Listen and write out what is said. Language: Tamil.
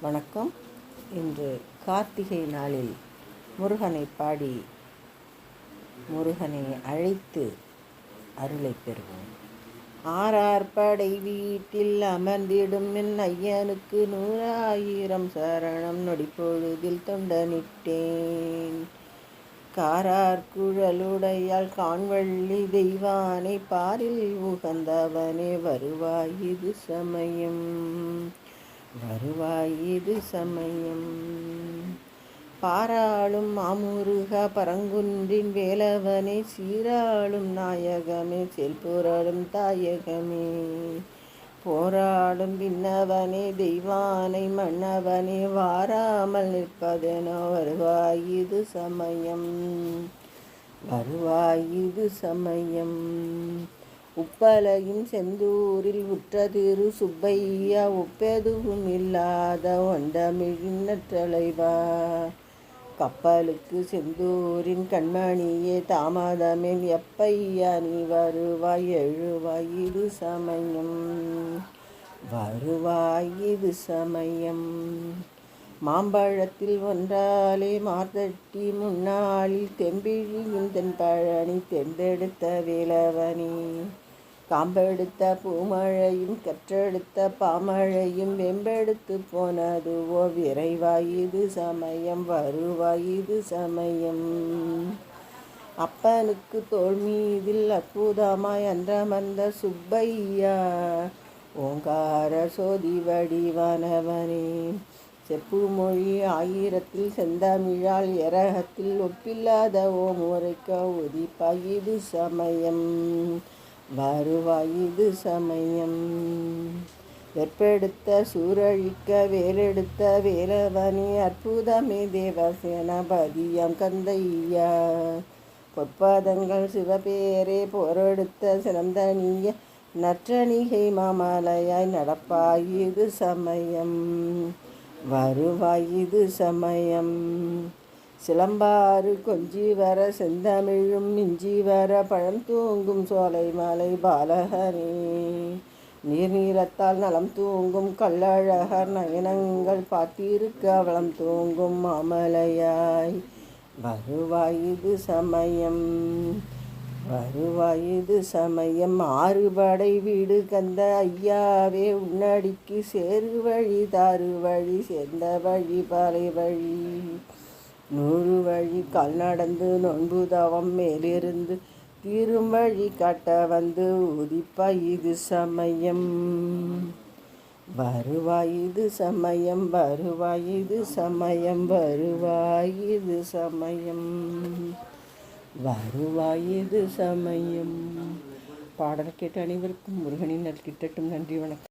வணக்கம். இன்று கார்த்திகை நாளில் முருகனை பாடி முருகனை அழைத்து அருளை பெறுவோம். ஆறார்படை வீட்டில் அமர்ந்திடும் என் ஐயனுக்கு 100,000 சரணம் நொடிப்பொழுதில் தொண்டனிட்டேன். காரார் குழலுடையால் காண்வள்ளி தெய்வானை பாரில் உகந்தவனே வருவாய் இது சமயம், வருவாய் இது சமயம். பாராளும் மாமுருக பரங்குன்றின் வேலவனே சீராளும் நாயகமே செல்புரளும் தாயகமே, போராடும் விண்ணவனே தெய்வானை மன்னவனே வாராமல் நிற்பதெனோ வருவாய் இது சமயம், வருவாய் இது சமயம். உப்பலையும் செந்தூரில் உற்றதிரு சுப்பையா ஒப்பெதுவும் இல்லாத ஒண்டமிழின் நற்றலைவா, கப்பலுக்கு செந்தூரின் கண்மணியே தாமதமேல் எப்பையா நீ வருவாய் எழுவாய் இது சமயம், வருவாய் இது சமயம். மாம்பழத்தில் ஒன்றாலே மார்த்தட்டி முன்னாளில் தெம்பிழியின் தென்பழனி தெந்தெடுத்த வேலவனே, காம்பெடுத்த பூமழையும் கற்றெடுத்த பாமழையும் வெம்பெடுத்து போனதுவோ விரைவாய் இது சமயம், வருவாய் இது சமயம். அப்பனுக்கு தோள் மீதில் அற்புதமாய் அன்றமர்ந்த சுப்பையா ஓங்கார சோதி வடிவானவனே, செப்பு மொழி 1000 செந்தமிழால் எரகத்தில் ஒப்பில்லாத ஓம் உரைக்க உதிப்பாய் இது சமயம், வருவாய் இது சமயம். வெற்பெடுத்த சூரழிக்க வேலெடுத்த வேலவனே அற்புதமே தேவசேனபதியாம் கந்தையா, பொற்பதங்கள் சிவபேரே போரெடுத்த சிறந்தனிய நற்றணிகை மாமலையாய் நடப்பாய் இது சமயம், வருவாய் இது சமயம். சிலம்பாறு கொஞ்சி வர செந்தமிழும் மிஞ்சி வர பழம் தூங்கும் சோலை மலை பாலகனே, நீர்நீரத்தால் நலம் தூங்கும் கள்ளழகர் நயனங்கள் பார்த்திருக்க வளம் தூங்கும் மாமலையாய் வருவாய் இது சமயம், வருவாய் இது சமயம். 6 படை வீடு கந்த ஐயாவே உன்னடிக்கு சேரு வழி தாறு வழி சேர்ந்த வழி பாலை வழி 100 வழி கால் நடந்து நோன்பு தவம் மேலிருந்து தீரும் வழி காட்ட வந்து உதிப்பாய் இது சமயம், வருவாய் இது சமயம், வருவாய் இது சமயம், வருவாய் இது சமயம், வருவாய் இது சமயம். பாடல் கேட்ட அனைவருக்கும் முருகனின் நல் கிட்டட்டும். நன்றி, வணக்கம்.